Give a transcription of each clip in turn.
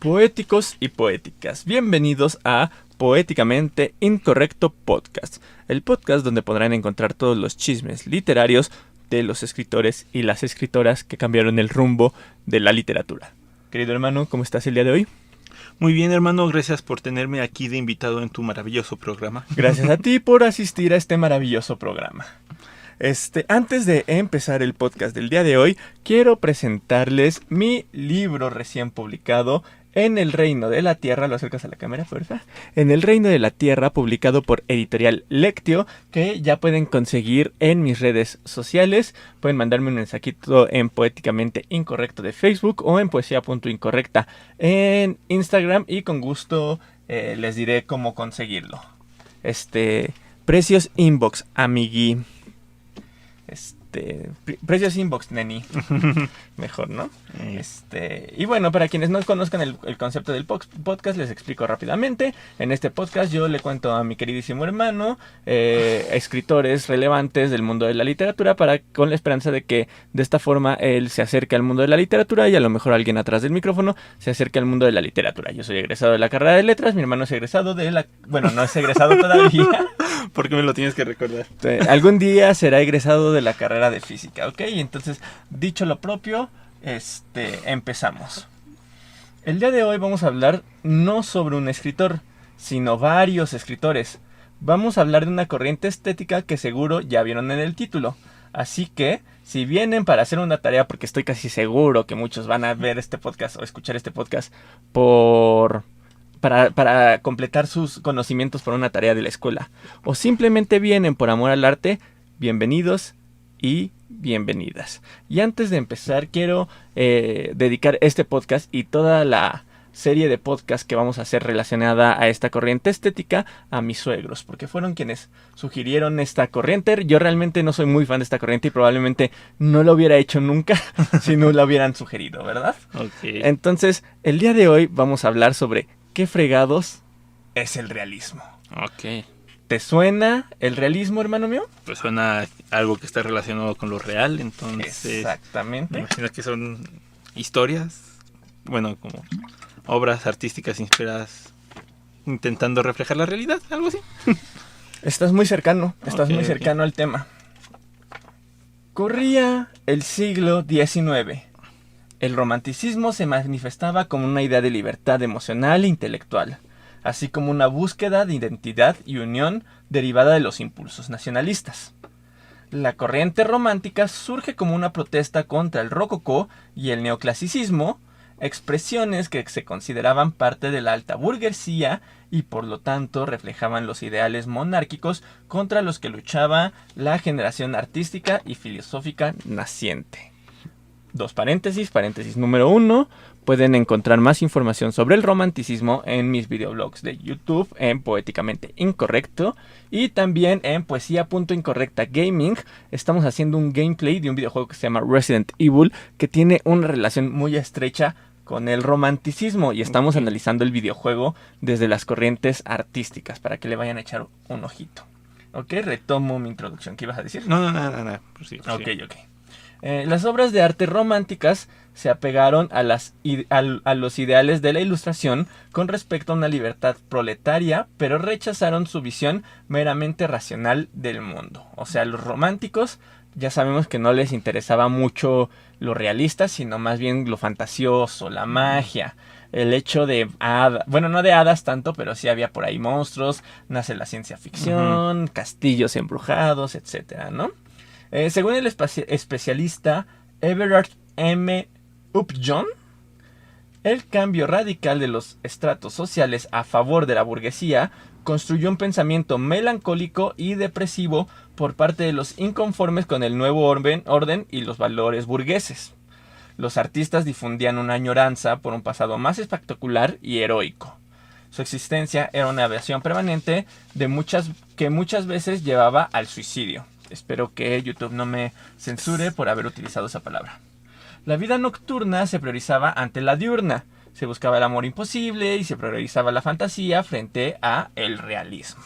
Poéticos y poéticas, bienvenidos a Poéticamente Incorrecto Podcast, el podcast donde podrán encontrar todos los chismes literarios de los escritores y las escritoras que cambiaron el rumbo de la literatura. Querido hermano, ¿cómo estás el día de hoy? Muy bien, hermano, gracias por tenerme aquí de invitado en tu maravilloso programa. Gracias a ti por asistir a este maravilloso programa. Antes de empezar el podcast del día de hoy, quiero presentarles mi libro recién publicado, En el Reino de la Tierra. ¿Lo acercas a la cámara, por favor? En el Reino de la Tierra, publicado por Editorial Lectio, que ya pueden conseguir en mis redes sociales. Pueden mandarme un mensajito en Poéticamente Incorrecto de Facebook o en Poesía.incorrecta en Instagram y con gusto les diré cómo conseguirlo. Precios inbox, amigui. Precios inbox, neni. Mejor, ¿no? Y bueno, para quienes no conozcan el concepto del podcast, les explico rápidamente. En este podcast yo le cuento a mi queridísimo hermano escritores relevantes del mundo de la literatura, con la esperanza de que de esta forma él se acerque al mundo de la literatura y a lo mejor alguien atrás del micrófono se acerque al mundo de la literatura. Yo soy egresado de la carrera de letras, mi hermano es egresado de la... Bueno, no es egresado todavía. ¿Por qué me lo tienes que recordar? Algún día será egresado de la carrera de física, ¿ok? Entonces, dicho lo propio, empezamos. El día de hoy vamos a hablar no sobre un escritor, sino varios escritores. Vamos a hablar de una corriente estética que seguro ya vieron en el título. Así que, si vienen para hacer una tarea, porque estoy casi seguro que muchos van a ver este podcast o escuchar este podcast para completar sus conocimientos por una tarea de la escuela, o simplemente vienen por amor al arte, bienvenidos y bienvenidas. Y antes de empezar, quiero dedicar este podcast y toda la serie de podcasts que vamos a hacer relacionada a esta corriente estética a mis suegros, porque fueron quienes sugirieron esta corriente. Yo realmente no soy muy fan de esta corriente y probablemente no lo hubiera hecho nunca si no la hubieran sugerido, ¿verdad? Okay. Entonces, el día de hoy vamos a hablar sobre ¿qué fregados es el realismo? Ok. ¿Te suena el realismo, hermano mío? Pues suena algo que está relacionado con lo real, entonces... Exactamente. Me imagino que son historias, bueno, como obras artísticas inspiradas intentando reflejar la realidad, algo así. Estás muy cercano, muy cercano ok. al tema. Corría el siglo XIX. El romanticismo se manifestaba como una idea de libertad emocional e intelectual, así como una búsqueda de identidad y unión derivada de los impulsos nacionalistas. La corriente romántica surge como una protesta contra el rococó y el neoclasicismo, expresiones que se consideraban parte de la alta burguesía y por lo tanto reflejaban los ideales monárquicos contra los que luchaba la generación artística y filosófica naciente. Paréntesis número 1. Pueden encontrar más información sobre el romanticismo en mis videoblogs de YouTube, en Poéticamente Incorrecto, y también en Poesía.incorrecta Gaming. Estamos haciendo un gameplay de un videojuego que se llama Resident Evil, que tiene una relación muy estrecha con el romanticismo, y estamos analizando el videojuego desde las corrientes artísticas, para que le vayan a echar un ojito. Ok, retomo mi introducción. ¿Qué ibas a decir? No. Pues sí. Ok. Las obras de arte románticas se apegaron a los ideales de la Ilustración con respecto a una libertad proletaria, pero rechazaron su visión meramente racional del mundo. O sea, los románticos ya sabemos que no les interesaba mucho lo realista, sino más bien lo fantasioso, la magia. El hecho de hadas, bueno, no de hadas tanto, pero sí había por ahí monstruos, nace la ciencia ficción, castillos embrujados, etcétera, ¿no? Según el especialista Everard M. Upjohn, el cambio radical de los estratos sociales a favor de la burguesía construyó un pensamiento melancólico y depresivo por parte de los inconformes con el nuevo orden y los valores burgueses. Los artistas difundían una añoranza por un pasado más espectacular y heroico. Su existencia era una evasión permanente que muchas veces llevaba al suicidio. Espero que YouTube no me censure por haber utilizado esa palabra. La vida nocturna se priorizaba ante la diurna. Se buscaba el amor imposible y se priorizaba la fantasía frente a el realismo.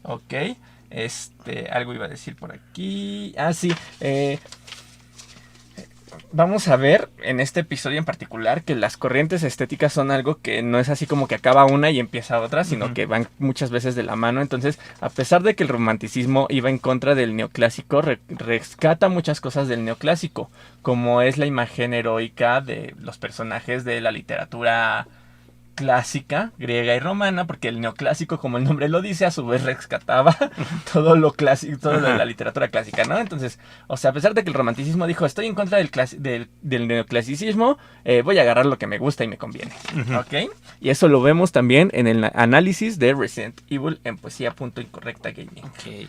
Ok. Algo iba a decir por aquí. Sí. vamos a ver en este episodio en particular que las corrientes estéticas son algo que no es así como que acaba una y empieza otra, sino que van muchas veces de la mano. Entonces, a pesar de que el romanticismo iba en contra del neoclásico, rescata muchas cosas del neoclásico, como es la imagen heroica de los personajes de la literatura clásica, griega y romana, porque el neoclásico, como el nombre lo dice, a su vez rescataba todo lo clásico, todo lo de la literatura clásica, ¿no? Entonces, o sea, a pesar de que el romanticismo dijo, estoy en contra del neoclasicismo, voy a agarrar lo que me gusta y me conviene, ¿ok? Y eso lo vemos también en el análisis de Resident Evil en Poesía.incorrecta Gaming. Ok.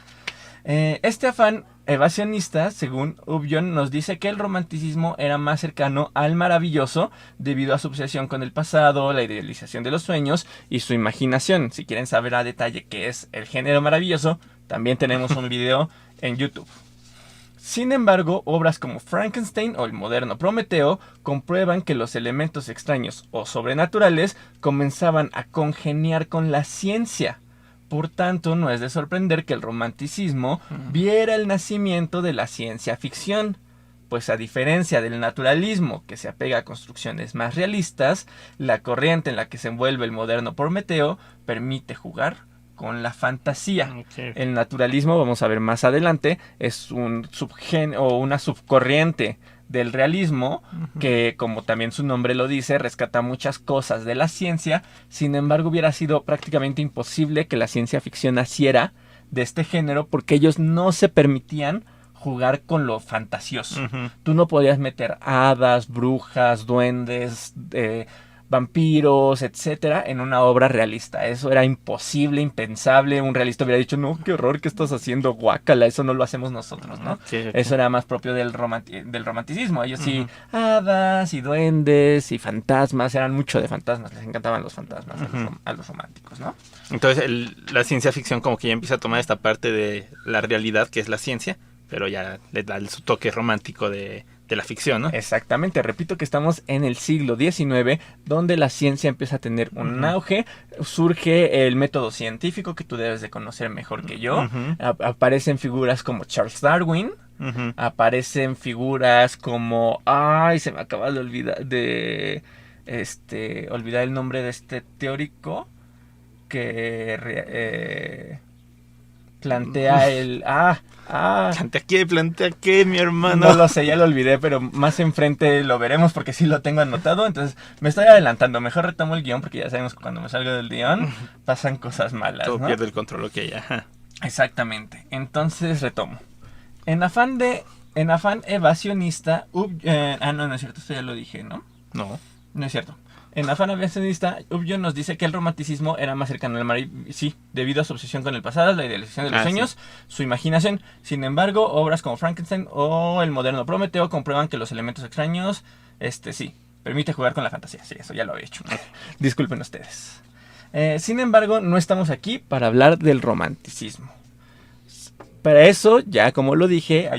Este afán evasionista, según Ubjon, nos dice que el romanticismo era más cercano al maravilloso debido a su obsesión con el pasado, la idealización de los sueños y su imaginación. Si quieren saber a detalle qué es el género maravilloso, también tenemos un video en YouTube. Sin embargo, obras como Frankenstein o el moderno Prometeo comprueban que los elementos extraños o sobrenaturales comenzaban a congeniar con la ciencia. Por tanto, no es de sorprender que el romanticismo viera el nacimiento de la ciencia ficción, pues a diferencia del naturalismo, que se apega a construcciones más realistas, la corriente en la que se envuelve el moderno Prometeo permite jugar con la fantasía. Okay. El naturalismo, vamos a ver más adelante, es un subgénero o una subcorriente del realismo que, como también su nombre lo dice, rescata muchas cosas de la ciencia. Sin embargo, hubiera sido prácticamente imposible que la ciencia ficción naciera de este género porque ellos no se permitían jugar con lo fantasioso. Tú no podías meter hadas, brujas, duendes, vampiros, etcétera, en una obra realista. Eso era imposible, impensable. Un realista hubiera dicho, no, qué horror, ¿qué estás haciendo? Guácala, eso no lo hacemos nosotros, ¿no? Okay. Eso era más propio del romanticismo. Ellos sí, hadas y duendes y fantasmas, eran mucho de fantasmas, les encantaban los fantasmas a los románticos, ¿no? Entonces la ciencia ficción como que ya empieza a tomar esta parte de la realidad, que es la ciencia, pero ya le da su toque romántico de la ficción, ¿no? Exactamente, repito que estamos en el siglo XIX, donde la ciencia empieza a tener un auge, surge el método científico que tú debes de conocer mejor que yo, aparecen figuras como Charles Darwin, aparecen figuras como, ay, se me acaba de olvidar olvidar el nombre de este teórico que plantea el... ¿Plantea qué, mi hermano? No lo sé, ya lo olvidé, pero más enfrente lo veremos porque sí lo tengo anotado. Entonces me estoy adelantando. Mejor retomo el guión porque ya sabemos que cuando me salgo del guión pasan cosas malas, Todo ¿no? pierde el control, ok, ya. Exactamente. Entonces retomo. En afán evasionista... no es cierto, esto ya lo dije, ¿no? No. No es cierto. En afán evasionista, Ubjon nos dice que el romanticismo era más cercano al maravilloso, sí, debido a su obsesión con el pasado, la idealización de los sueños, su imaginación. Sin embargo, obras como Frankenstein o el moderno Prometeo comprueban que los elementos extraños, sí, permite jugar con la fantasía. Sí, eso ya lo había hecho. Disculpen ustedes. Sin embargo, no estamos aquí para hablar del romanticismo. Para eso, ya como lo dije,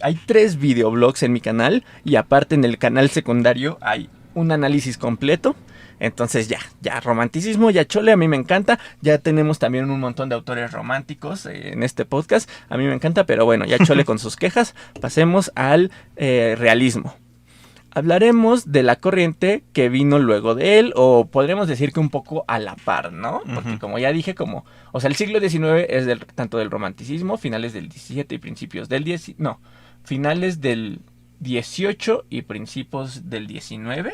hay 3 videoblogs en mi canal y aparte en el canal secundario hay un análisis completo. Entonces ya romanticismo, ya chole, a mí me encanta. Ya tenemos también un montón de autores románticos en este podcast. A mí me encanta, pero bueno, ya chole con sus quejas. Pasemos al realismo. Hablaremos de la corriente que vino luego de él, o podríamos decir que un poco a la par, ¿no? Porque como ya dije, el siglo XIX es tanto del romanticismo, finales del XVII y principios del finales del XVIII y principios del XIX,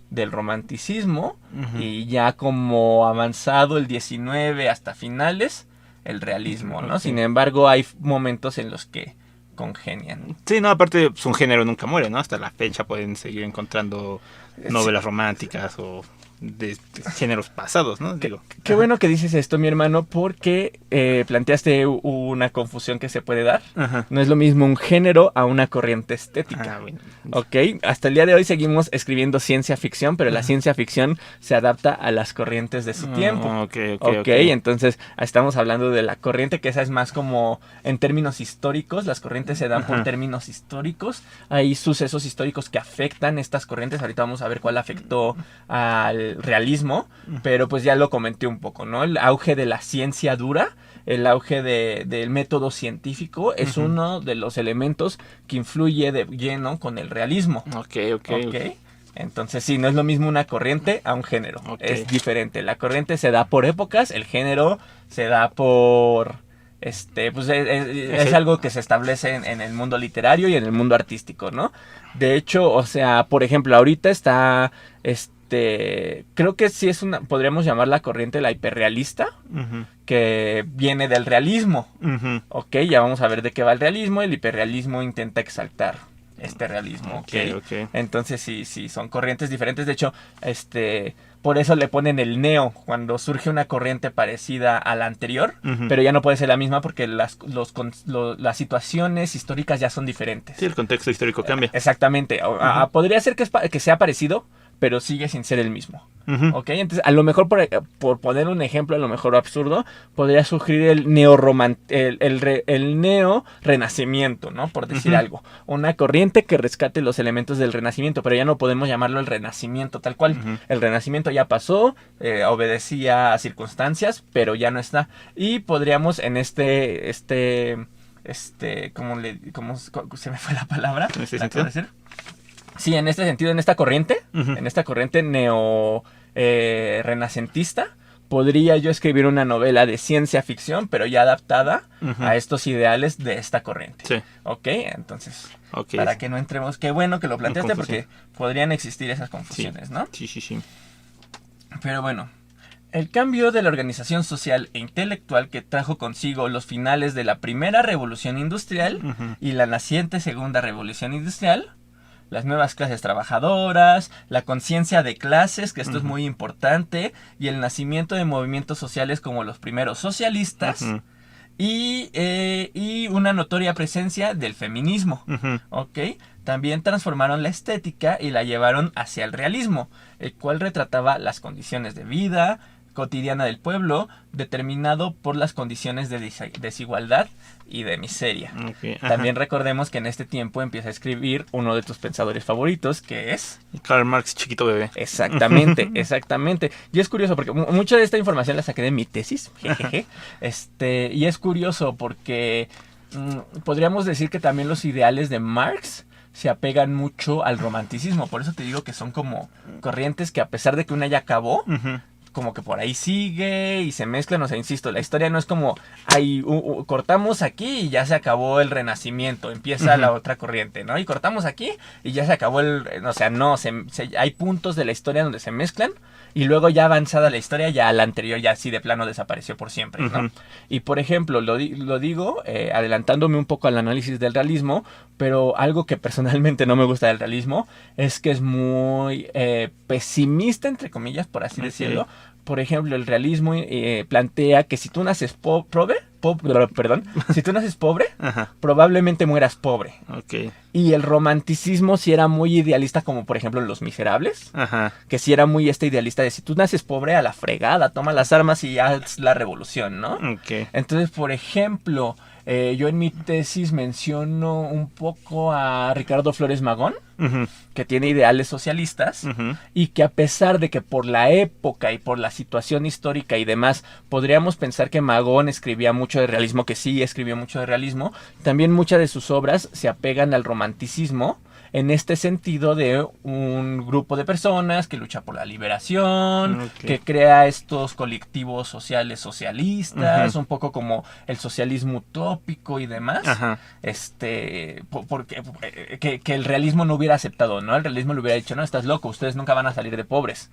del romanticismo, y ya como avanzado el XIX hasta finales, el realismo, ¿no? Sin embargo, hay momentos en los que congenian. Sí, no, aparte, un género nunca muere, ¿no? Hasta la fecha pueden seguir encontrando novelas románticas o de géneros pasados, ¿no? Qué bueno que dices esto, mi hermano, porque planteaste una confusión que se puede dar. No es lo mismo un género a una corriente estética. Bueno. Ok, hasta el día de hoy seguimos escribiendo ciencia ficción, pero la ciencia ficción se adapta a las corrientes de su tiempo. Ok, entonces estamos hablando de la corriente, que esa es más como en términos históricos. Las corrientes se dan por términos históricos. Hay sucesos históricos que afectan estas corrientes. Ahorita vamos a ver cuál afectó al del realismo, pero pues ya lo comenté un poco, ¿no? El auge de la ciencia dura, el auge del método científico es uno de los elementos que influye de lleno con el realismo. Ok. Entonces sí, no es lo mismo una corriente a un género, Ok. es diferente. La corriente se da por épocas, el género se da por... pues es algo que se establece en el mundo literario y en el mundo artístico, ¿no? De hecho, o sea, por ejemplo, ahorita está, creo que sí es podríamos llamar la corriente la hiperrealista, que viene del realismo. Ok, ya vamos a ver de qué va el realismo. El hiperrealismo intenta exaltar este realismo, ok. Entonces sí, son corrientes diferentes. De hecho, por eso le ponen el neo cuando surge una corriente parecida a la anterior, pero ya no puede ser la misma porque las situaciones históricas ya son diferentes. Sí, el contexto histórico cambia. Exactamente. Podría ser que sea parecido, pero sigue sin ser el mismo. ¿Ok? Entonces, a lo mejor, por poner un ejemplo, a lo mejor absurdo, podría surgir el neo-renacimiento, ¿no? Por decir algo. Una corriente que rescate los elementos del renacimiento, pero ya no podemos llamarlo el renacimiento tal cual. El renacimiento ya pasó, obedecía a circunstancias, pero ya no está. Y podríamos en ¿cómo se me fue la palabra? ¿En este sentido? Sí, en este sentido, en esta corriente renacentista, podría yo escribir una novela de ciencia ficción, pero ya adaptada a estos ideales de esta corriente. Sí. Ok, entonces, para que no entremos, qué bueno que lo planteaste, porque podrían existir esas confusiones, ¿no? Sí. Pero bueno, el cambio de la organización social e intelectual que trajo consigo los finales de la primera revolución industrial y la naciente segunda revolución industrial, las nuevas clases trabajadoras, la conciencia de clases, que esto es muy importante, y el nacimiento de movimientos sociales como los primeros socialistas, y una notoria presencia del feminismo, ¿ok? También transformaron la estética y la llevaron hacia el realismo, el cual retrataba las condiciones de vida cotidiana del pueblo, determinado por las condiciones de desigualdad y de miseria. También recordemos que en este tiempo empieza a escribir uno de tus pensadores favoritos, que es... Karl Marx, chiquito bebé. Exactamente. Y es curioso porque mucha de esta información la saqué de mi tesis, jejeje. Y es curioso porque podríamos decir que también los ideales de Marx se apegan mucho al romanticismo. Por eso te digo que son como corrientes que, a pesar de que una ya acabó, como que por ahí sigue y se mezclan. O sea, insisto, la historia no es como cortamos aquí y ya se acabó el renacimiento, empieza la otra corriente, ¿no? Y cortamos aquí y ya se acabó o sea, no, hay puntos de la historia donde se mezclan, y luego ya avanzada la historia, ya la anterior ya así de plano desapareció por siempre, ¿no? Y por ejemplo, lo digo adelantándome un poco al análisis del realismo, pero algo que personalmente no me gusta del realismo es que es muy pesimista, entre comillas, por así decirlo. Por ejemplo, el realismo plantea que si tú naces si tú naces pobre, probablemente mueras pobre. Y el romanticismo sí era muy idealista, como por ejemplo en Los Miserables, que sí era muy idealista de si tú naces pobre, a la fregada, toma las armas y haz la revolución, ¿no? Entonces, por ejemplo, yo en mi tesis menciono un poco a Ricardo Flores Magón, que tiene ideales socialistas, y que, a pesar de que por la época y por la situación histórica y demás podríamos pensar que Magón escribía mucho de realismo, que sí escribió mucho de realismo, también muchas de sus obras se apegan al romanticismo, en este sentido de un grupo de personas que lucha por la liberación, que crea estos colectivos sociales socialistas, un poco como el socialismo utópico y demás, porque que el realismo no hubiera aceptado, ¿no? El realismo le hubiera dicho, no, estás loco, ustedes nunca van a salir de pobres.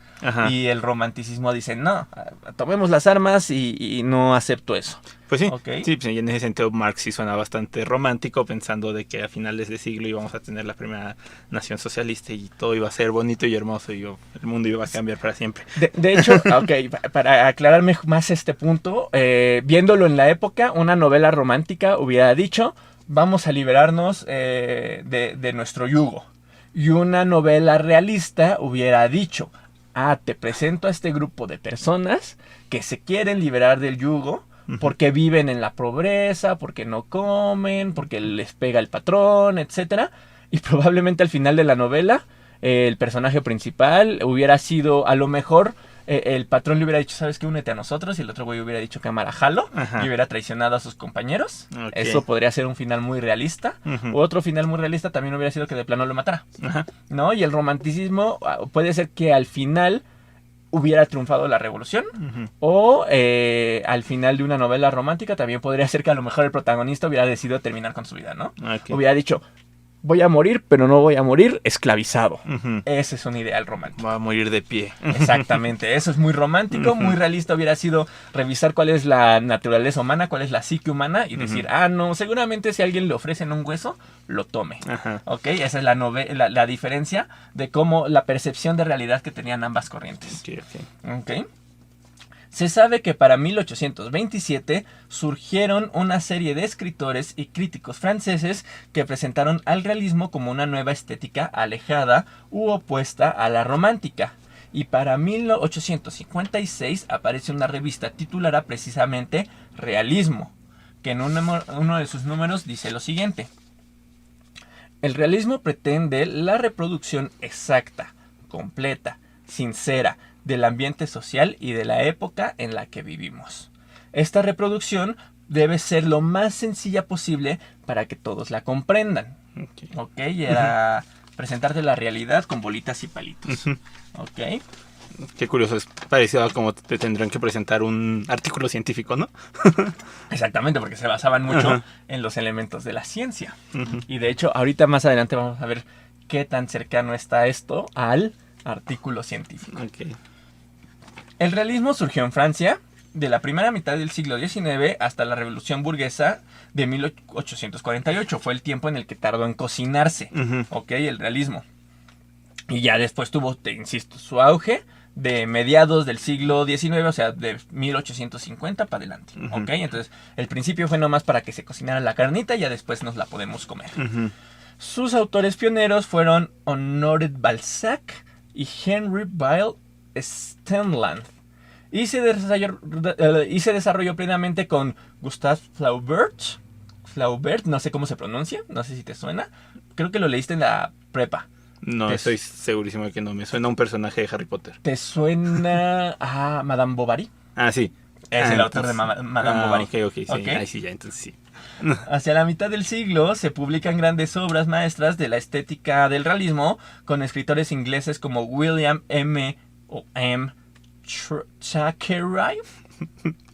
Y el romanticismo dice, no, tomemos las armas y no acepto eso. Pues sí, sí, y en ese sentido Marx sí suena bastante romántico, pensando de que a finales de siglo íbamos a tener la primera nación socialista y todo iba a ser bonito y hermoso y el mundo iba a cambiar para siempre. De hecho, para aclararme más este punto, viéndolo en la época, una novela romántica hubiera dicho, vamos a liberarnos de nuestro yugo. Y una novela realista hubiera dicho, te presento a este grupo de personas que se quieren liberar del yugo, porque viven en la pobreza, porque no comen, porque les pega el patrón, etcétera. Y probablemente al final de la novela el personaje principal hubiera sido, a lo mejor, el patrón le hubiera dicho, ¿sabes qué? Únete a nosotros. Y el otro güey hubiera dicho, cámara, jalo. Ajá. Y hubiera traicionado a sus compañeros. Ok. Eso podría ser un final muy realista. Ujú. Otro final muy realista también hubiera sido que de plano lo matara, Ajá. ¿no? Y el romanticismo puede ser que al final hubiera triunfado la revolución. Ujú. O al final de una novela romántica también podría ser que a lo mejor el protagonista hubiera decidido terminar con su vida, ¿no? Ok. Hubiera dicho, voy a morir, pero no voy a morir esclavizado. Ujú. Ese es un ideal romántico. Va a morir de pie. Exactamente, eso es muy romántico, muy realista. Hubiera sido revisar cuál es la naturaleza humana, cuál es la psique humana y decir, no, seguramente si a alguien le ofrecen un hueso, lo tome. Ajá. Ok, esa es la diferencia de cómo la percepción de realidad que tenían ambas corrientes. Ok, ok. Ok. Se sabe que para 1827 surgieron una serie de escritores y críticos franceses que presentaron al realismo como una nueva estética alejada u opuesta a la romántica. Y para 1856 aparece una revista titulada precisamente Realismo, que en uno de sus números dice lo siguiente. El realismo pretende la reproducción exacta, completa, sincera, del ambiente social y de la época en la que vivimos. Esta reproducción debe ser lo más sencilla posible para que todos la comprendan. Ok. Ok, era presentarte la realidad con bolitas y palitos. Ujú. Ok, Qué curioso, es parecido a como te tendrán que presentar un artículo científico, ¿no? exactamente, porque se basaban mucho Ajá. en los elementos de la ciencia. Ujú. Y de hecho, ahorita más adelante vamos a ver qué tan cercano está esto al artículo científico. Ok. El realismo surgió en Francia de la primera mitad del siglo XIX hasta la Revolución Burguesa de 1848. Fue el tiempo en el que tardó en cocinarse, Ujú. ¿ok? El realismo. Y ya después tuvo, te insisto, su auge de mediados del siglo XIX, o sea, de 1850 para adelante, Ujú. ¿ok? Entonces, el principio fue nomás para que se cocinara la carnita y ya después nos la podemos comer. Ujú. Sus autores pioneros fueron Honoré Balzac y Henry Weil Stenland. Y se desarrolló plenamente con Gustave Flaubert. Flaubert, no sé cómo se pronuncia, no sé si te suena. Creo que lo leíste en la prepa. No, estoy segurísimo de que no. Me suena a un personaje de Harry Potter. ¿Te suena a Madame Bovary? Ah, sí. Es el autor de entonces- Madame Bovary. Ok, sí. Ok. Ahí sí, ya, entonces sí. Hacia la mitad del siglo se publican grandes obras maestras de la estética del realismo con escritores ingleses como William M. Thackeray,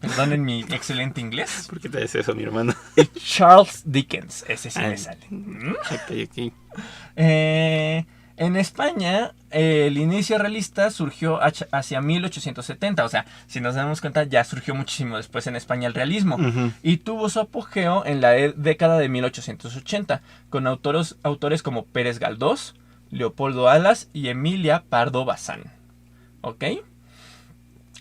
perdonen mi excelente inglés, ¿Por qué te haces eso, mi hermano? y Charles Dickens, ese sí me Ay. sale. Ok. En España, el inicio realista surgió hacia 1870, o sea, si nos damos cuenta, ya surgió muchísimo después en España el realismo, Ujú. y tuvo su apogeo en la década de 1880, con autores como Pérez Galdós, Leopoldo Alas y Emilia Pardo Bazán. ¿Ok?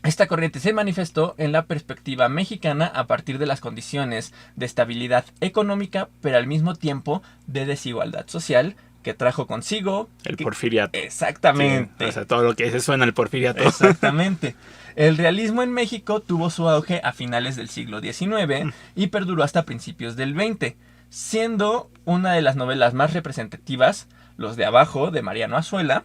Esta corriente se manifestó en la perspectiva mexicana a partir de las condiciones de estabilidad económica, pero al mismo tiempo de desigualdad social, que trajo consigo... El porfiriato. Exactamente. Sí, o sea, todo lo que se suena al porfiriato. Exactamente. El realismo en México tuvo su auge a finales del siglo XIX y perduró hasta principios del XX, siendo una de las novelas más representativas, Los de Abajo, de Mariano Azuela,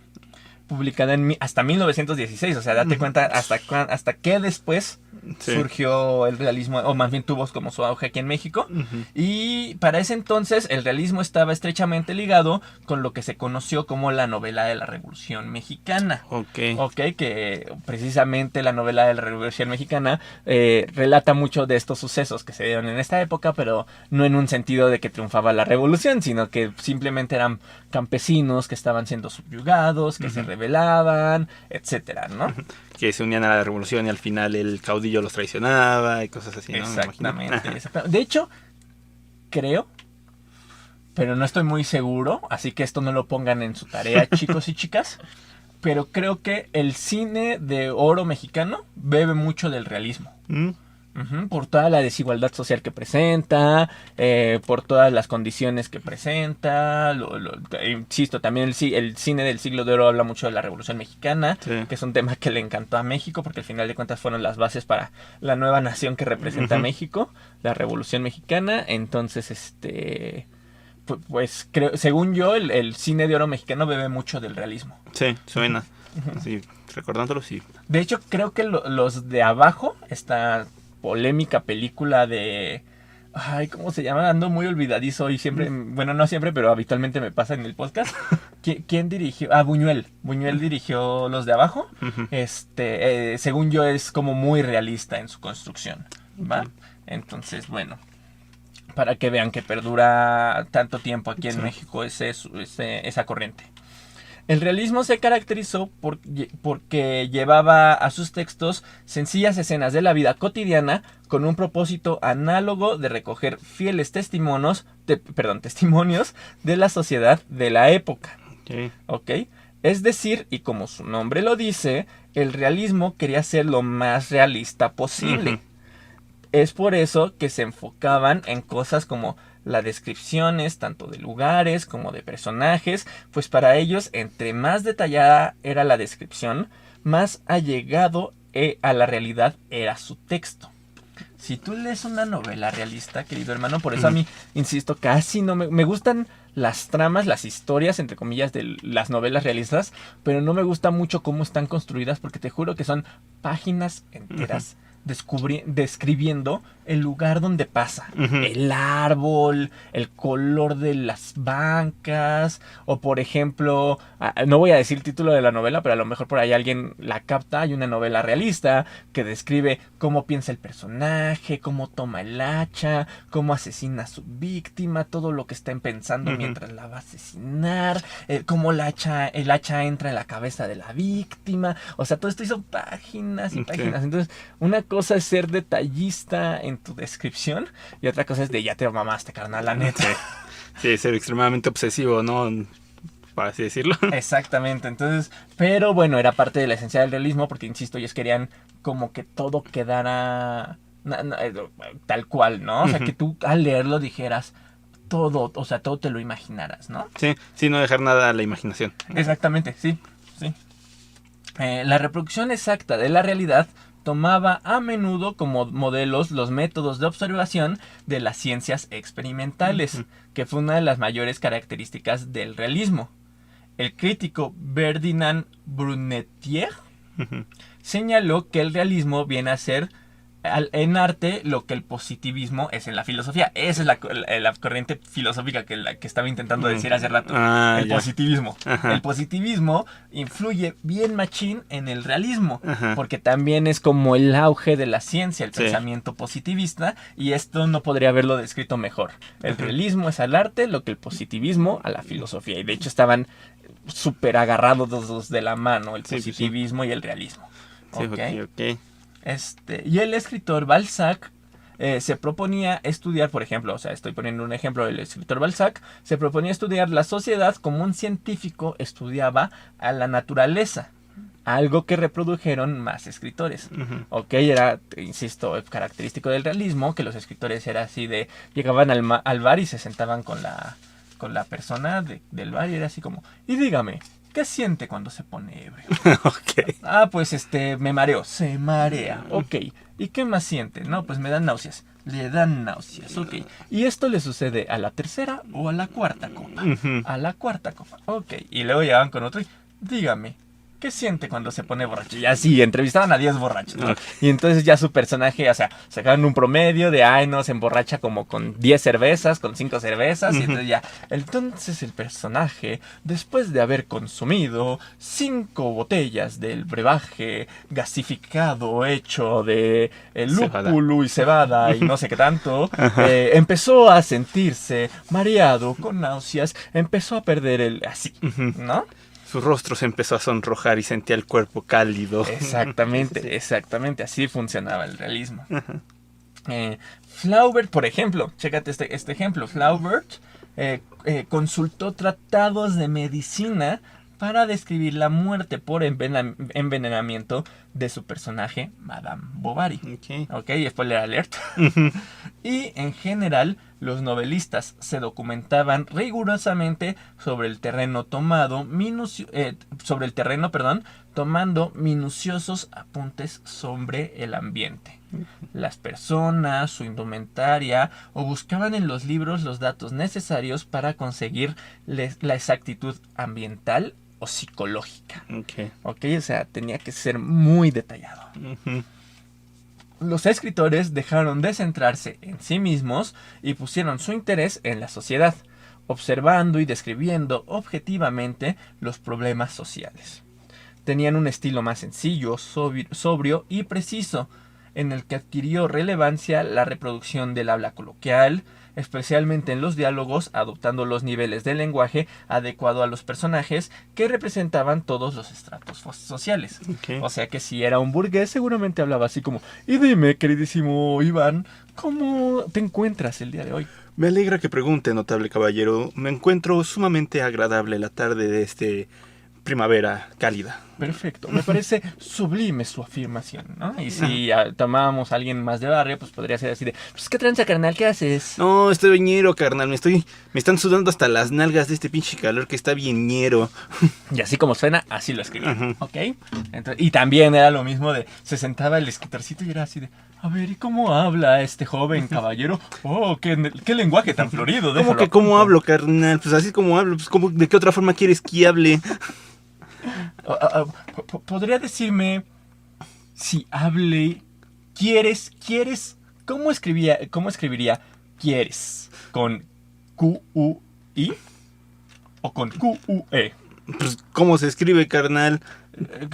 publicada hasta 1916, o sea, date cuenta hasta que después Sí. surgió el realismo, o más bien tuvo como su auge aquí en México. Ujú. Y para ese entonces el realismo estaba estrechamente ligado con lo que se conoció como la novela de la Revolución Mexicana. Ok. Ok, que precisamente la novela de la Revolución Mexicana relata mucho de estos sucesos que se dieron en esta época, pero no en un sentido de que triunfaba la revolución, sino que simplemente eran campesinos que estaban siendo subyugados, que se rebelaban, etcétera, ¿no? Que se unían a la revolución y al final el caudillo los traicionaba y cosas así, ¿no? Me imagino. Exactamente. De hecho, creo, pero no estoy muy seguro, así que esto no lo pongan en su tarea, chicos y chicas, pero creo que el cine de oro mexicano bebe mucho del realismo. Mm. Por toda la desigualdad social que presenta, por todas las condiciones que presenta, insisto, también el cine del siglo de oro habla mucho de la Revolución Mexicana, Sí. que es un tema que le encantó a México, porque al final de cuentas fueron las bases para la nueva nación que representa Ujú. México, la Revolución Mexicana. Entonces, pues creo, según yo, el cine de oro mexicano bebe mucho del realismo. Sí, suena. Sí, recordándolo, sí. De hecho, creo que los de abajo, esta polémica película de... Ay, ¿cómo se llama? Ando muy olvidadizo y siempre, bueno, no siempre, pero habitualmente me pasa en el podcast. ¿Quién dirigió? Ah, Buñuel. Buñuel dirigió Los de Abajo. Ujú. Según yo, es como muy realista en su construcción, ¿va? Entonces, bueno, para que vean que perdura tanto tiempo aquí en Sí. México esa corriente. El realismo se caracterizó porque llevaba a sus textos sencillas escenas de la vida cotidiana con un propósito análogo de recoger fieles testimonios de la sociedad de la época. Sí. ¿Ok? Es decir, y como su nombre lo dice, el realismo quería ser lo más realista posible. Ujú. Es por eso que se enfocaban en cosas como las descripciones, tanto de lugares como de personajes, pues para ellos, entre más detallada era la descripción, más allegado a la realidad era su texto. Si tú lees una novela realista, querido hermano, por eso a mí, insisto, casi no me gustan las tramas, las historias, entre comillas, de las novelas realistas, pero no me gusta mucho cómo están construidas, porque te juro que son páginas enteras describiendo el lugar donde pasa, Ujú. el árbol, el color de las bancas, o por ejemplo, no voy a decir el título de la novela, pero a lo mejor por ahí alguien la capta. Hay una novela realista que describe cómo piensa el personaje, cómo toma el hacha, cómo asesina a su víctima, todo lo que estén pensando mientras la va a asesinar, cómo el hacha entra en la cabeza de la víctima. O sea, todo esto hizo páginas y páginas. Entonces, una cosa es ser detallista en tu descripción y otra cosa es de ya te mamaste, carnal, la neta. Sí, ser extremadamente obsesivo, ¿no? Por así decirlo. Exactamente, entonces, pero bueno, era parte de la esencia del realismo porque, insisto, ellos querían como que todo quedara tal cual, ¿no? O sea, que tú al leerlo dijeras todo, o sea, todo te lo imaginaras, ¿no? Sí, sí, no dejar nada a la imaginación. Exactamente, sí, sí. La reproducción exacta de la realidad tomaba a menudo como modelos los métodos de observación de las ciencias experimentales, que fue una de las mayores características del realismo. El crítico Ferdinand Brunetière señaló que el realismo viene a ser en arte lo que el positivismo es en la filosofía. Esa es la corriente filosófica que estaba intentando decir hace rato. El positivismo. Ajá. El positivismo influye bien machín en el realismo, Ajá. porque también es como el auge de la ciencia, el Sí. pensamiento positivista, y esto no podría haberlo descrito mejor. El realismo es al arte lo que el positivismo a la filosofía, y de hecho estaban súper agarrados los dos de la mano, el positivismo y el realismo. Sí, ok. Y el escritor Balzac se proponía estudiar, por ejemplo, o sea, estoy poniendo un ejemplo del escritor Balzac, se proponía estudiar la sociedad como un científico estudiaba a la naturaleza, algo que reprodujeron más escritores. Ok, era, insisto, característico del realismo, que los escritores era así de, llegaban al bar y se sentaban con la persona del bar y era así como, y dígame, ¿qué siente cuando se pone ebrio? Ok. Ah, pues me mareo. Se marea. Ok. ¿Y qué más siente? No, pues me dan náuseas. Le dan náuseas. Ok. ¿Y esto le sucede a la tercera o a la cuarta copa? A la cuarta copa. Ok. Y luego llegaban con otro y dígame, ¿qué siente cuando se pone borracho? Y así, entrevistaban a 10 borrachos, ¿no? Ok. Y entonces ya su personaje, o sea, sacaban un promedio de, ay, no, se emborracha como con 10 cervezas, con 5 cervezas, y entonces ya. Entonces el personaje, después de haber consumido 5 botellas del brebaje gasificado hecho de lúpulo y cebada y no sé qué tanto, empezó a sentirse mareado, con náuseas, empezó a perder así, ¿no? Su rostro se empezó a sonrojar y sentía el cuerpo cálido. Exactamente, así funcionaba el realismo. Flaubert, por ejemplo, chécate este ejemplo. Flaubert consultó tratados de medicina para describir la muerte por envenenamiento de su personaje, Madame Bovary. Ok, spoiler alert. Y en general Los novelistas se documentaban rigurosamente sobre el terreno tomando minuciosos apuntes sobre el ambiente, las personas, su indumentaria, o buscaban en los libros los datos necesarios para conseguir la exactitud ambiental o psicológica. Ok, o sea, tenía que ser muy detallado. Ujú. Los escritores dejaron de centrarse en sí mismos y pusieron su interés en la sociedad, observando y describiendo objetivamente los problemas sociales. Tenían un estilo más sencillo, sobrio y preciso, en el que adquirió relevancia la reproducción del habla coloquial, especialmente en los diálogos, adoptando los niveles de lenguaje adecuado a los personajes que representaban todos los estratos sociales. Ok. O sea que si era un burgués, seguramente hablaba así como: y dime, queridísimo Iván, ¿cómo te encuentras el día de hoy? Me alegra que pregunte, notable caballero. Me encuentro sumamente agradable la tarde de primavera cálida. Perfecto, me parece sublime su afirmación, ¿no? Y si tomábamos a alguien más de barrio, pues podría ser así de: pues, ¿qué tranza, carnal? ¿Qué haces? No, estoy viñero, carnal. Me están sudando hasta las nalgas de este pinche calor que está viñero. Y así como suena, así lo escribí, Ujú. ¿ok? Entonces, y también era lo mismo de: se sentaba el escritorcito y era así de: a ver, ¿y cómo habla este joven caballero? Oh, qué lenguaje tan florido. ¿Cómo déjalo que cómo apunto". hablo, carnal? Pues así como hablo. Pues ¿de qué otra forma quieres que hable? ¿Podría decirme si hable quieres? ¿Cómo escribiría quieres? ¿Con Q-U-I o con Q-U-E? Pues ¿cómo se escribe, carnal?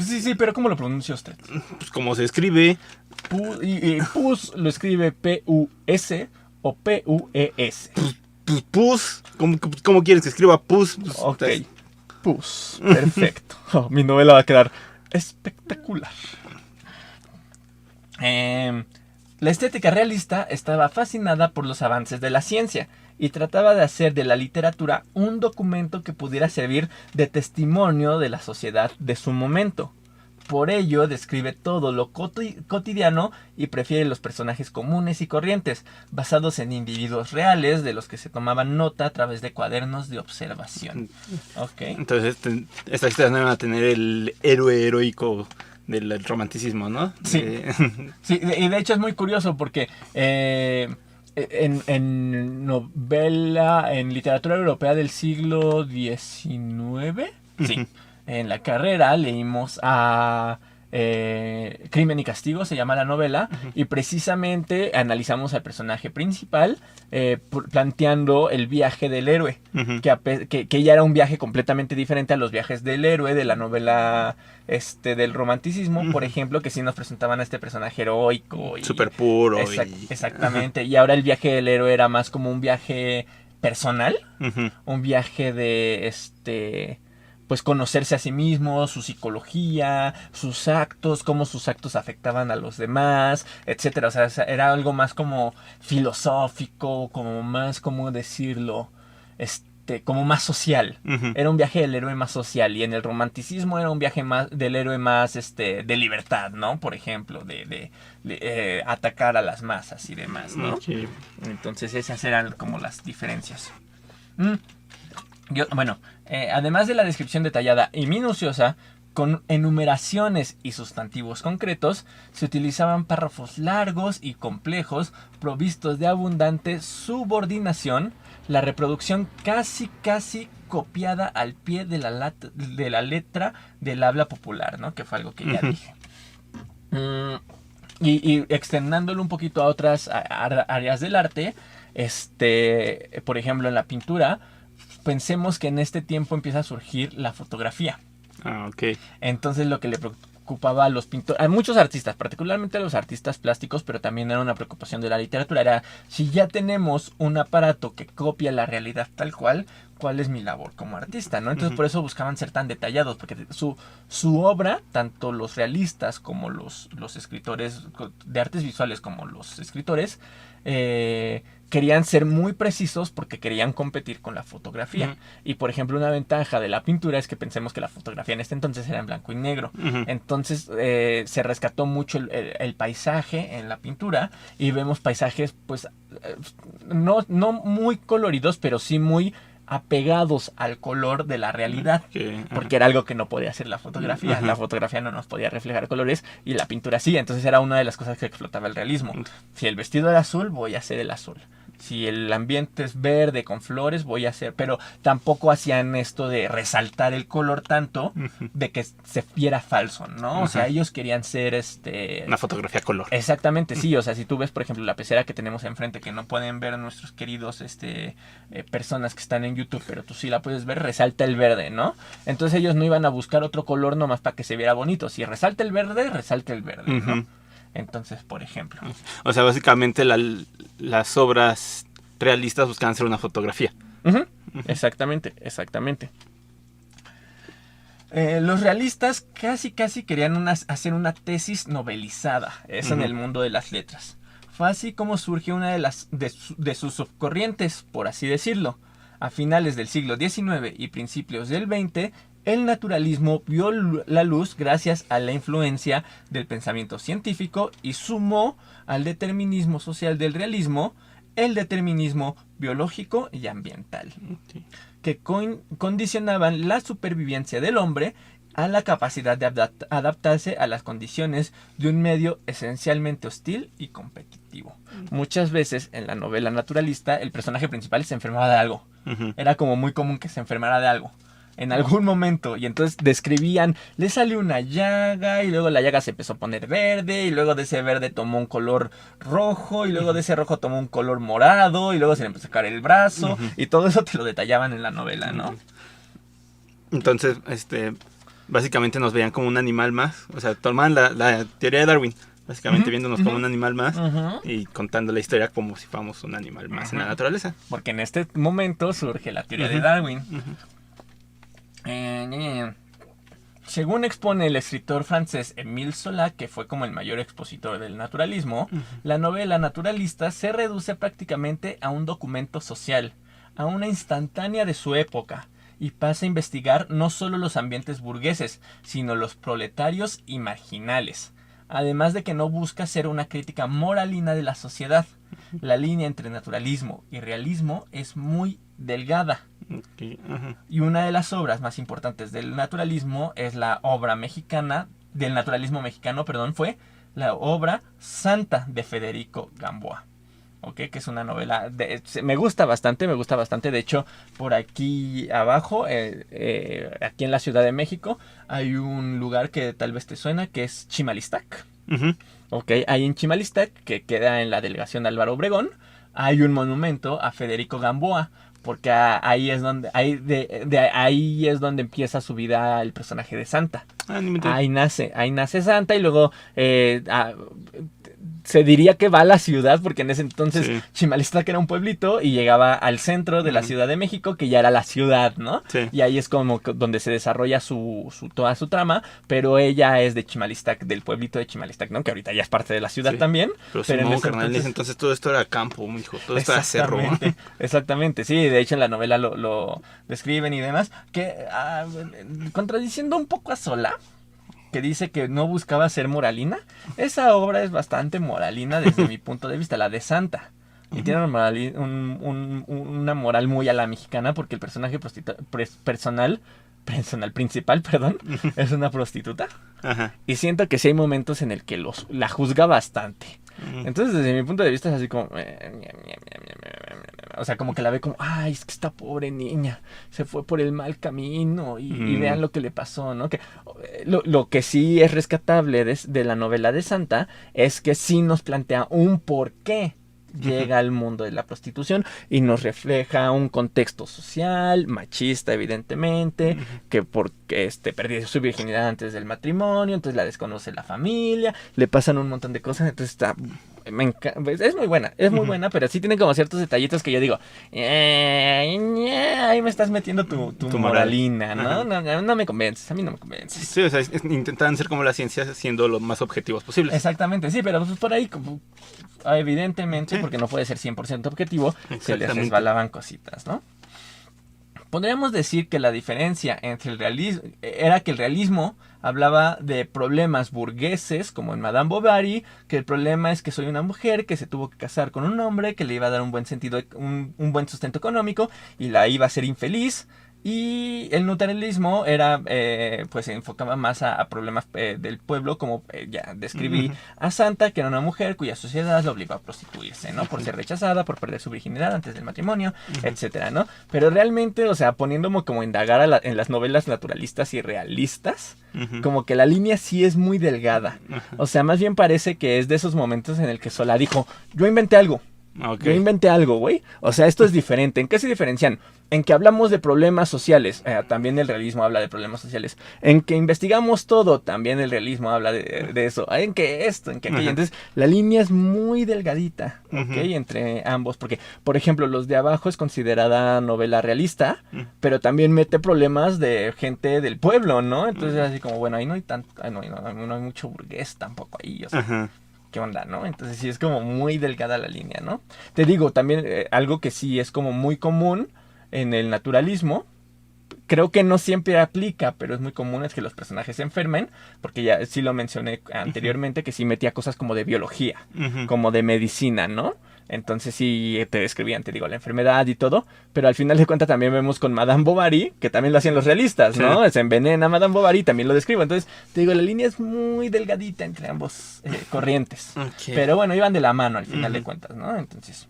Sí, pero ¿cómo lo pronuncia usted? Pues ¿cómo se escribe? Pus lo escribe P-U-S o P-U-E-S. Pues pus. ¿Cómo quieres que escriba pus? Pues, Ok, pus, perfecto. Oh, mi novela va a quedar espectacular. La estética realista estaba fascinada por los avances de la ciencia y trataba de hacer de la literatura un documento que pudiera servir de testimonio de la sociedad de su momento. Por ello describe todo lo cotidiano y prefiere los personajes comunes y corrientes, basados en individuos reales de los que se tomaban nota a través de cuadernos de observación. Ok. Entonces, estas historias no van a tener el héroe heroico del romanticismo, ¿no? Sí. Sí, y de hecho es muy curioso porque en novela, en literatura europea del siglo XIX, sí, en la carrera leímos a Crimen y Castigo, se llama la novela, y precisamente analizamos al personaje principal planteando el viaje del héroe, que ya era un viaje completamente diferente a los viajes del héroe de la novela del romanticismo, por ejemplo, que sí nos presentaban a este personaje heroico y súper puro. exactamente, y ahora el viaje del héroe era más como un viaje personal, un viaje de pues conocerse a sí mismo, su psicología, sus actos, cómo sus actos afectaban a los demás, etcétera. O sea, era algo más como filosófico, como más, ¿cómo decirlo? Como más social. Era un viaje del héroe más social, y en el romanticismo era un viaje más del héroe más de libertad, ¿no? Por ejemplo, de atacar a las masas y demás, ¿no? Okay. Entonces esas eran como las diferencias. Además de la descripción detallada y minuciosa, con enumeraciones y sustantivos concretos, se utilizaban párrafos largos y complejos, provistos de abundante subordinación, la reproducción casi copiada al pie de la letra del habla popular, ¿no? Que fue algo que ya dije. Y extendiéndolo un poquito a otras áreas del arte, por ejemplo, en la pintura, pensemos que en este tiempo empieza a surgir la fotografía. Ok. Entonces lo que le preocupaba a los pintores, a muchos artistas, particularmente a los artistas plásticos, pero también era una preocupación de la literatura, era: si ya tenemos un aparato que copia la realidad tal cual, cuál es mi labor como artista, ¿no? Entonces Ujú. por eso buscaban ser tan detallados, porque su obra, tanto los realistas como los escritores de artes visuales como los escritores, querían ser muy precisos porque querían competir con la fotografía. Ujú. Y por ejemplo, una ventaja de la pintura es que pensemos que la fotografía en este entonces era en blanco y negro. Ujú. Entonces se rescató mucho el paisaje en la pintura y vemos paisajes pues no muy coloridos, pero sí muy apegados al color de la realidad, porque era algo que no podía hacer la fotografía. Ajá. La fotografía no nos podía reflejar colores y la pintura sí, entonces era una de las cosas que explotaba el realismo. Si el vestido era azul, voy a hacer el azul. Si el ambiente es verde con flores, voy a hacer, pero tampoco hacían esto de resaltar el color tanto de que se viera falso, ¿no? O sea, ellos querían ser una fotografía color. Exactamente, sí. O sea, si tú ves, por ejemplo, la pecera que tenemos enfrente, que no pueden ver nuestros queridos personas que están en YouTube, pero tú sí la puedes ver, resalta el verde, ¿no? Entonces ellos no iban a buscar otro color nomás para que se viera bonito. Si resalta el verde, ¿no? Ujú. Entonces, por ejemplo. O sea, básicamente las obras realistas buscaban hacer una fotografía. Ujú. Exactamente. Los realistas casi querían hacer una tesis novelizada, eso en el mundo de las letras. Fue así como surgió una de sus subcorrientes, por así decirlo. A finales del siglo XIX y principios del XX, el naturalismo vio la luz gracias a la influencia del pensamiento científico y sumó al determinismo social del realismo el determinismo biológico y ambiental, que condicionaban la supervivencia del hombre a la capacidad de adaptarse a las condiciones de un medio esencialmente hostil y competitivo. Muchas veces en la novela naturalista el personaje principal se enfermaba de algo. Era como muy común que se enfermara de algo en algún momento, y entonces describían, le salió una llaga y luego la llaga se empezó a poner verde y luego de ese verde tomó un color rojo y luego de ese rojo tomó un color morado y luego se le empezó a caer el brazo y todo eso te lo detallaban en la novela, ¿no? Entonces, básicamente nos veían como un animal más, o sea, tomaban la teoría de Darwin, básicamente viéndonos como un animal más y contando la historia como si fuéramos un animal más en la naturaleza. Porque en este momento surge la teoría de Darwin. Según expone el escritor francés Émile Zola, que fue como el mayor expositor del naturalismo, la novela naturalista se reduce prácticamente a un documento social, a una instantánea de su época, y pasa a investigar no solo los ambientes burgueses, sino los proletarios y marginales. Además de que no busca ser una crítica moralina de la sociedad. La línea entre naturalismo y realismo es muy delgada. Y una de las obras más importantes del naturalismo es la obra mexicana, del naturalismo mexicano, fue la obra Santa de Federico Gamboa. Que es una novela, me gusta bastante, de hecho, por aquí abajo, aquí en la Ciudad de México, hay un lugar que tal vez te suena, que es Chimalistac. Ahí en Chimalistac, que queda en la delegación de Álvaro Obregón, hay un monumento a Federico Gamboa, porque ahí es donde ahí es donde empieza su vida el personaje de Santa. Ahí nace Santa y luego se diría que va a la ciudad, porque en ese entonces Chimalistac era un pueblito y llegaba al centro de la Ciudad de México, que ya era la ciudad, ¿no? Y ahí es como donde se desarrolla toda su trama, pero ella es de Chimalistac, del pueblito de Chimalistac, ¿no? Que ahorita ya es parte de la ciudad también. Pero en ese entonces todo esto era campo, mijo, todo esto era cerro. Exactamente, sí, de hecho en la novela lo describen y demás, que contradiciendo un poco a Zola, que dice que no buscaba ser moralina. Esa obra es bastante moralina desde mi punto de vista, la de Santa. Y tiene una moral muy a la mexicana, porque el personaje principal, es una prostituta. Y siento que sí hay momentos en el que la juzga bastante. Entonces, desde mi punto de vista es así como... O sea, como que la ve como, ay, es que esta pobre niña se fue por el mal camino y vean lo que le pasó, ¿no? Que lo que sí es rescatable de la novela de Santa es que sí nos plantea un porqué llega al mundo de la prostitución y nos refleja un contexto social, machista evidentemente, que porque perdió su virginidad antes del matrimonio, entonces la desconoce la familia, le pasan un montón de cosas, entonces está Es muy buena, pero sí tiene como ciertos detallitos que yo digo, ahí me estás metiendo tu moralina, ¿no? No me convences, a mí no me convences. Sí, o sea, intentan ser como la ciencia siendo lo más objetivos posibles. Exactamente, sí, pero pues por ahí, evidentemente, porque no puede ser 100% objetivo, se les resbalaban cositas, ¿no? Podríamos decir que la diferencia entre el realismo era que el realismo hablaba de problemas burgueses, como en Madame Bovary, que el problema es que soy una mujer que se tuvo que casar con un hombre que le iba a dar un buen sentido, un buen sustento económico y la iba a hacer infeliz. Y el naturalismo era, pues se enfocaba más a problemas del pueblo, como ya describí a Santa, que era una mujer cuya sociedad la obligó a prostituirse, ¿no? Por ser rechazada, por perder su virginidad antes del matrimonio, etcétera, ¿no? Pero realmente, o sea, poniéndome como indagar en las novelas naturalistas y realistas, como que la línea sí es muy delgada. O sea, más bien parece que es de esos momentos en el que Solá dijo, yo inventé algo. Okay. Yo inventé algo, güey. O sea, esto es diferente. ¿En qué se diferencian? En que hablamos de problemas sociales. También el realismo habla de problemas sociales. En que investigamos todo. También el realismo habla de eso. En que esto, en que aquello. Entonces, la línea es muy delgadita, ¿ok? Entre ambos. Porque, por ejemplo, Los de Abajo es considerada novela realista, pero también mete problemas de gente del pueblo, ¿no? Entonces, así como, bueno, ahí no hay tanto, no hay mucho burgués tampoco ahí, o sea. ¿Qué onda, no? Entonces sí es como muy delgada la línea, ¿no? Te digo, también algo que sí es como muy común en el naturalismo, creo que no siempre aplica, pero es muy común, es que los personajes se enfermen, porque ya sí lo mencioné anteriormente, que sí metía cosas como de biología, como de medicina, ¿no? Entonces sí te describían, te digo, la enfermedad y todo, pero al final de cuentas también vemos con Madame Bovary, que también lo hacían los realistas, ¿no? Se envenena Madame Bovary, también lo describo. Entonces, te digo, la línea es muy delgadita entre ambos corrientes. Pero bueno, iban de la mano al final de cuentas, ¿no? Entonces,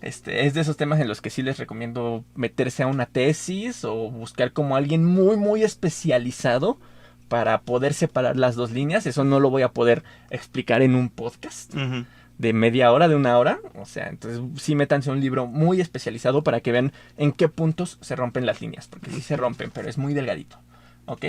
es de esos temas en los que sí les recomiendo meterse a una tesis o buscar como alguien muy, muy especializado para poder separar las dos líneas. Eso no lo voy a poder explicar en un podcast. De media hora, de una hora, o sea, entonces sí métanse un libro muy especializado para que vean en qué puntos se rompen las líneas, porque sí se rompen, pero es muy delgadito, ¿ok?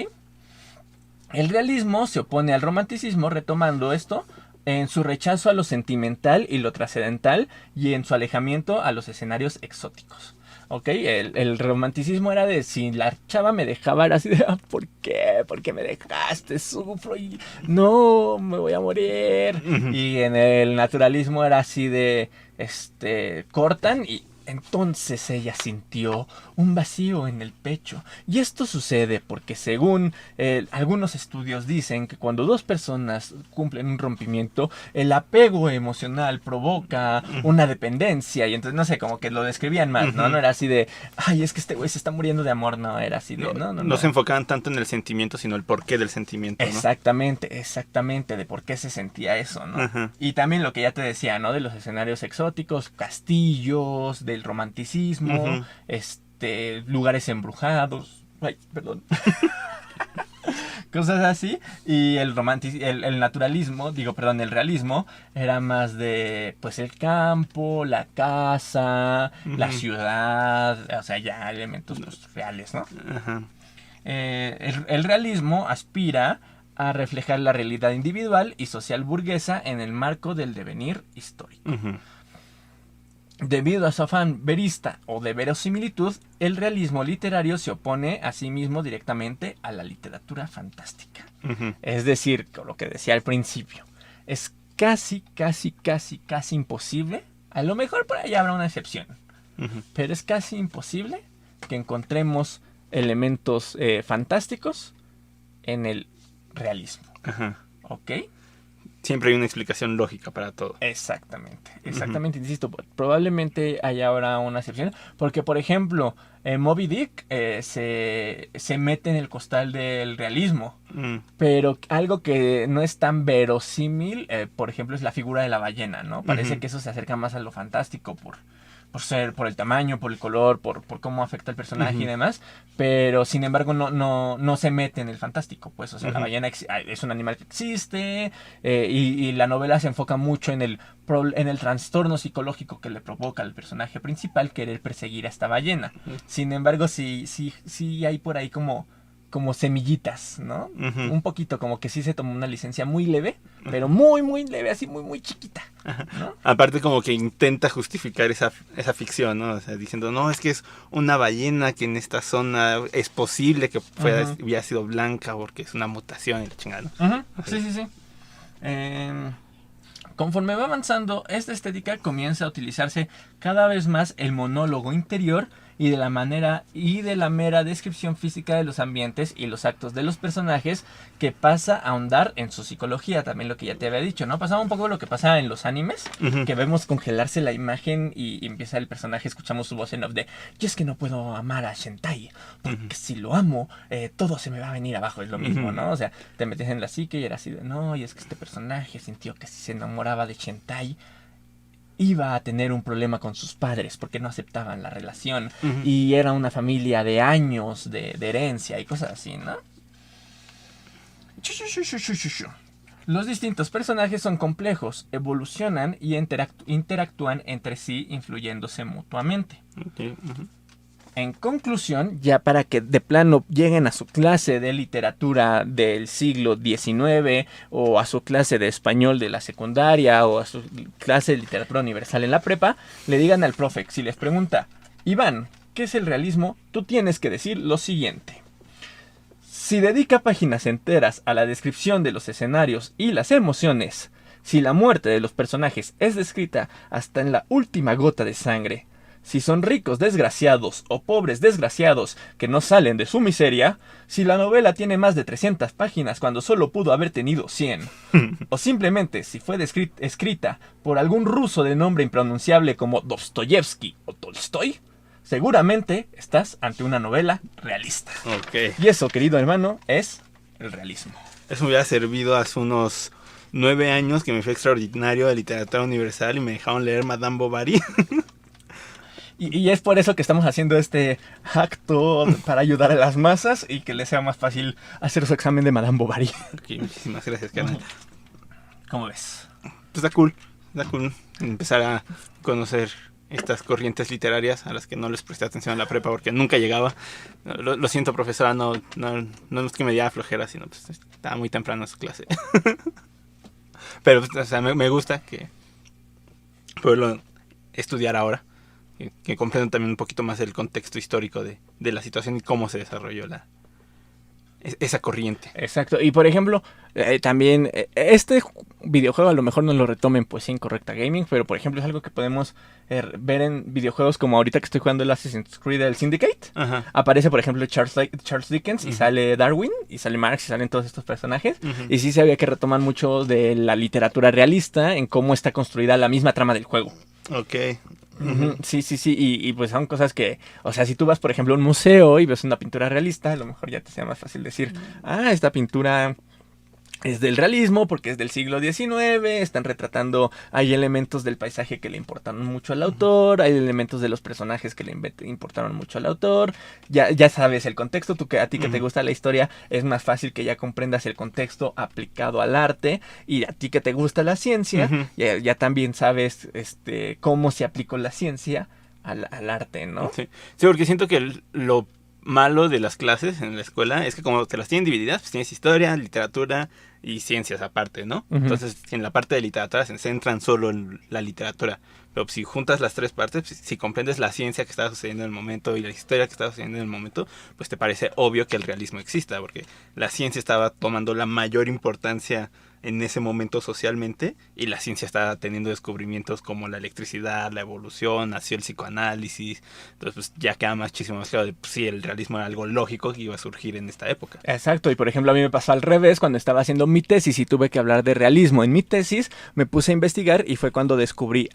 El realismo se opone al romanticismo, retomando esto, en su rechazo a lo sentimental y lo trascendental y en su alejamiento a los escenarios exóticos. ¿Ok? El romanticismo era de si la chava me dejaba, era así de, ¿por qué? ¿Por qué me dejaste? Sufro y no, me voy a morir. Y en el naturalismo era así de, cortan y entonces ella sintió un vacío en el pecho. Y esto sucede porque según algunos estudios dicen que cuando dos personas cumplen un rompimiento, el apego emocional provoca una dependencia. Y entonces, no sé, como que lo describían mal, ¿no? No era así de, ay, es que este güey se está muriendo de amor. No, era así de, no se enfocaban tanto en el sentimiento, sino el porqué del sentimiento, ¿no? Exactamente, de por qué se sentía eso, ¿no? Y también lo que ya te decía, ¿no? De los escenarios exóticos, castillos, del romanticismo, lugares embrujados, ay, perdón, cosas así. Y el naturalismo, el realismo era más de, pues, el campo, la casa, la ciudad, o sea, ya elementos pues, reales, ¿no? El realismo aspira a reflejar la realidad individual y social burguesa en el marco del devenir histórico. Debido a su afán verista o de verosimilitud, el realismo literario se opone a sí mismo directamente a la literatura fantástica. Es decir, con lo que decía al principio, es casi imposible, a lo mejor por ahí habrá una excepción, pero es casi imposible que encontremos elementos fantásticos en el realismo. ¿Ok? Siempre hay una explicación lógica para todo. Exactamente, insisto, probablemente haya ahora una excepción, porque por ejemplo, Moby Dick se mete en el costal del realismo, pero algo que no es tan verosímil, por ejemplo, es la figura de la ballena, ¿no? Parece que eso se acerca más a lo fantástico por el tamaño, por el color, por cómo afecta al personaje y demás, pero sin embargo no se mete en el fantástico, pues, o sea, la ballena es un animal que existe, y la novela se enfoca mucho en el trastorno psicológico que le provoca al personaje principal querer perseguir a esta ballena. Sin embargo, sí hay por ahí como como semillitas, ¿no? Uh-huh. Un poquito, como que sí se tomó una licencia muy leve, pero muy, muy leve, así muy, muy chiquita, ¿no? Aparte como que intenta justificar esa ficción, ¿no? O sea, diciendo, no, es que es una ballena que en esta zona es posible que hubiera sido blanca porque es una mutación y la chingada, ¿no? Uh-huh. Sí. Conforme va avanzando, esta estética comienza a utilizarse cada vez más el monólogo interior y de la mera descripción física de los ambientes y los actos de los personajes, que pasa a ahondar en su psicología, también lo que ya te había dicho, ¿no? Pasaba un poco lo que pasa en los animes, que vemos congelarse la imagen y empieza el personaje, escuchamos su voz en off de, yo es que no puedo amar a Shentai, porque si lo amo, todo se me va a venir abajo, es lo mismo, ¿no? O sea, te metes en la psique y era así de, no, y es que este personaje sintió que si se enamoraba de Shentai, iba a tener un problema con sus padres porque no aceptaban la relación y era una familia de años de herencia y cosas así, ¿no? Los distintos personajes son complejos, evolucionan y interactúan entre sí, influyéndose mutuamente. Okay. En conclusión, ya para que de plano lleguen a su clase de literatura del siglo XIX o a su clase de español de la secundaria o a su clase de literatura universal en la prepa, le digan al profe, si les pregunta, Iván, ¿qué es el realismo? Tú tienes que decir lo siguiente. Si dedica páginas enteras a la descripción de los escenarios y las emociones, si la muerte de los personajes es descrita hasta en la última gota de sangre, si son ricos desgraciados o pobres desgraciados que no salen de su miseria, si la novela tiene más de 300 páginas cuando solo pudo haber tenido 100, o simplemente si fue escrita por algún ruso de nombre impronunciable como Dostoyevsky o Tolstoy, seguramente estás ante una novela realista. Okay. Y eso, querido hermano, es el realismo. Eso me hubiera servido hace unos 9 años que me fui extraordinario de literatura universal y me dejaron leer Madame Bovary. Y es por eso que estamos haciendo este acto para ayudar a las masas y que les sea más fácil hacer su examen de Madame Bovary. Ok, muchísimas gracias, carnal. ¿Cómo ves? Pues está cool empezar a conocer estas corrientes literarias a las que no les presté atención en la prepa porque nunca llegaba. Lo siento, profesora, no es que me diera flojera, sino pues estaba muy temprano en su clase. Pero o sea, me gusta que poderlo estudiar ahora. Que comprendan también un poquito más el contexto histórico de la situación y cómo se desarrolló esa corriente. Exacto. Y por ejemplo, también este videojuego a lo mejor no lo retomen pues Incorrecta Gaming, pero por ejemplo es algo que podemos ver en videojuegos como ahorita que estoy jugando el Assassin's Creed el Syndicate. Ajá. Aparece por ejemplo Charles Dickens y sale Darwin y sale Marx y salen todos estos personajes. Y sí se había que retomar mucho de la literatura realista en cómo está construida la misma trama del juego. Ok. Sí, y pues son cosas que, o sea, si tú vas por ejemplo a un museo y ves una pintura realista, a lo mejor ya te sea más fácil decir, esta pintura es del realismo porque es del siglo XIX, están retratando, hay elementos del paisaje que le importaron mucho al autor, hay elementos de los personajes que le importaron mucho al autor, ya sabes el contexto, tú que a ti que te gusta la historia, es más fácil que ya comprendas el contexto aplicado al arte, y a ti que te gusta la ciencia, ya también sabes cómo se aplicó la ciencia al arte, ¿no? Sí, porque siento que lo malo de las clases en la escuela es que como te las tienen divididas, pues tienes historia, literatura y ciencias aparte, ¿no? Entonces, en la parte de literatura se centran solo en la literatura. Pero si juntas las tres partes, si comprendes la ciencia que está sucediendo en el momento y la historia que está sucediendo en el momento, pues te parece obvio que el realismo exista, porque la ciencia estaba tomando la mayor importancia en ese momento socialmente, y la ciencia está teniendo descubrimientos como la electricidad, la evolución, nació el psicoanálisis. Entonces pues ya queda muchísimo más claro de pues, sí, el realismo era algo lógico que iba a surgir en esta época. Exacto, y por ejemplo a mí me pasó al revés cuando estaba haciendo mi tesis y tuve que hablar de realismo en mi tesis, me puse a investigar y fue cuando descubrí,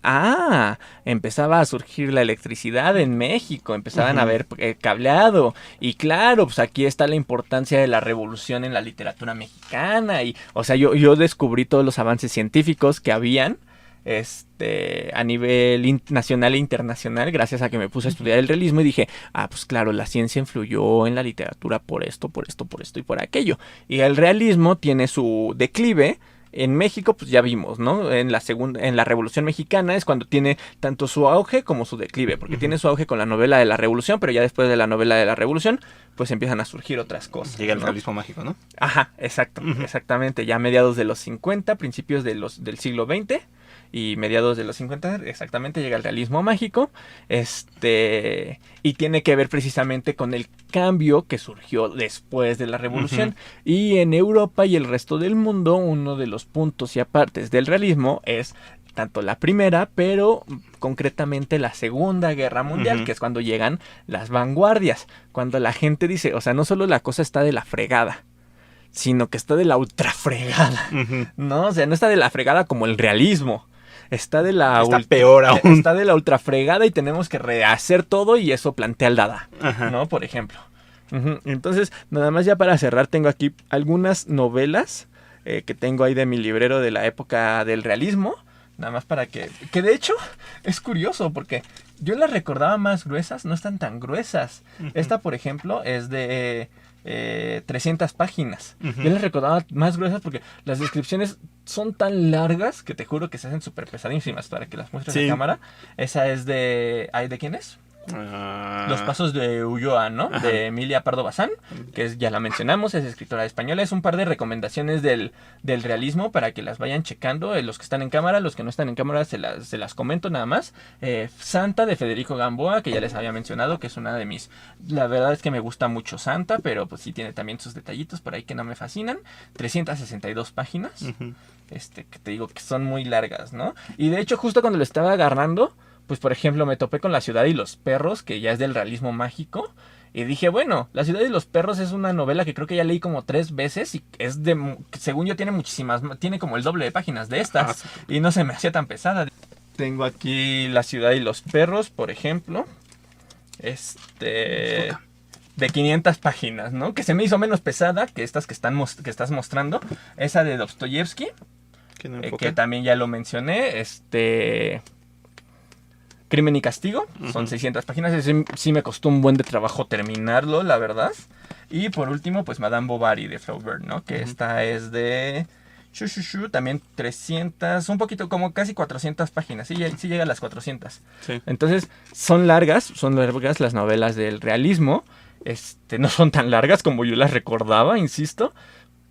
empezaba a surgir la electricidad en México, empezaban a ver cableado, y claro, pues aquí está la importancia de la revolución en la literatura mexicana, y o sea, yo descubrí todos los avances científicos que habían a nivel nacional e internacional gracias a que me puse a estudiar el realismo y dije, pues claro, la ciencia influyó en la literatura por esto y por aquello. Y el realismo tiene su declive en México, pues ya vimos, ¿no? En la Revolución Mexicana es cuando tiene tanto su auge como su declive, porque tiene su auge con la novela de la Revolución, pero ya después de la novela de la Revolución, pues empiezan a surgir otras cosas. Llega el ¿no? realismo mágico, ¿no? Ajá, exacto, exactamente, ya mediados de los 50, principios del siglo XX, y mediados de los 50 exactamente llega el realismo mágico, y tiene que ver precisamente con el cambio que surgió después de la revolución. Y en Europa y el resto del mundo, uno de los puntos y apartes del realismo es tanto la primera, pero concretamente la Segunda Guerra Mundial, que es cuando llegan las vanguardias, cuando la gente dice, o sea, no solo la cosa está de la fregada, sino que está de la ultra fregada, ¿no? O sea, no está de la fregada como el realismo. Está de la peor aún. Está de la ultra fregada y tenemos que rehacer todo y eso plantea el Dada, ¿no? Por ejemplo. Entonces, nada más ya para cerrar, tengo aquí algunas novelas que tengo ahí de mi librero de la época del realismo. Nada más para que de hecho es curioso porque yo las recordaba más gruesas, no están tan gruesas. Esta, por ejemplo, es de 300 páginas. Yo las recordaba más gruesas porque las descripciones son tan largas que te juro que se hacen súper pesadísimas para que las muestres a cámara. Esa es de... ¿de quién es? Los pasos de Ulloa, ¿no? De Emilia Pardo Bazán, que ya la mencionamos, es escritora española. Es un par de recomendaciones del realismo para que las vayan checando. Los que están en cámara, los que no están en cámara, se las comento nada más. Santa, de Federico Gamboa, que ya les había mencionado, que es una de mis... La verdad es que me gusta mucho Santa, pero pues sí tiene también sus detallitos por ahí que no me fascinan. 362 páginas. Que te digo que son muy largas, ¿no? Y de hecho, justo cuando lo estaba agarrando, pues por ejemplo me topé con La Ciudad y los Perros, que ya es del realismo mágico, y dije, bueno, La Ciudad y los Perros es una novela que creo que ya leí como 3 veces y es según yo tiene muchísimas, tiene como el doble de páginas de estas, y no se me hacía tan pesada. Tengo aquí La Ciudad y los Perros, por ejemplo, de 500 páginas, ¿no? Que se me hizo menos pesada que estas que estás mostrando, esa de Dostoyevsky, que también ya lo mencioné, Crimen y Castigo, son 600 páginas, sí me costó un buen de trabajo terminarlo, la verdad. Y por último, pues Madame Bovary de Flaubert, ¿no? Que esta es de... también 300, un poquito, como casi 400 páginas, sí llega a las 400. Sí. Entonces, son largas las novelas del realismo, no son tan largas como yo las recordaba, insisto.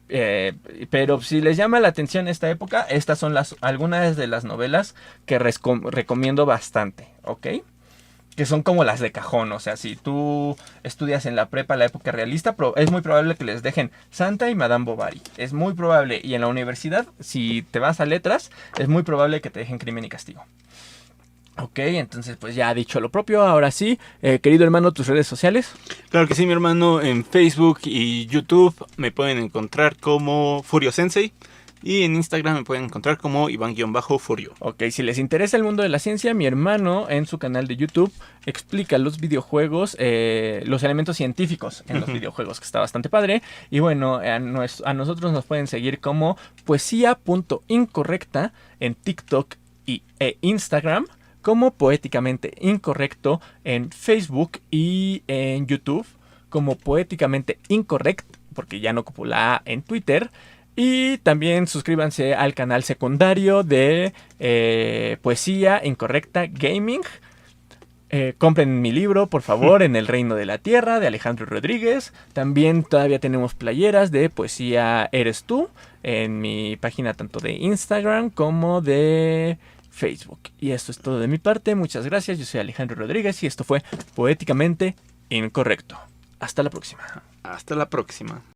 Pero si les llama la atención esta época, estas son algunas de las novelas que recomiendo bastante, ¿ok? Que son como las de cajón, o sea, si tú estudias en la prepa la época realista, es muy probable que les dejen Santa y Madame Bovary, es muy probable, y en la universidad, si te vas a letras, es muy probable que te dejen Crimen y Castigo. Ok, entonces pues ya dicho lo propio, ahora sí, querido hermano, tus redes sociales. Claro que sí, mi hermano, en Facebook y YouTube me pueden encontrar como Furio Sensei y en Instagram me pueden encontrar como Iván-Furio. Ok, si les interesa el mundo de la ciencia, mi hermano en su canal de YouTube explica los videojuegos, los elementos científicos en los videojuegos, que está bastante padre. Y bueno, a nosotros nos pueden seguir como poesía.incorrecta en TikTok e Instagram, como Poéticamente Incorrecto en Facebook y en YouTube, como Poéticamente Incorrect, porque ya no ocupo la A en Twitter. Y también suscríbanse al canal secundario de Poesía Incorrecta Gaming. Compren mi libro, por favor, En el Reino de la Tierra, de Alejandro Rodríguez. También todavía tenemos playeras de Poesía Eres Tú en mi página tanto de Instagram como de Facebook. Y esto es todo de mi parte. Muchas gracias. Yo soy Alejandro Rodríguez y esto fue Poéticamente Incorrecto. Hasta la próxima. Hasta la próxima.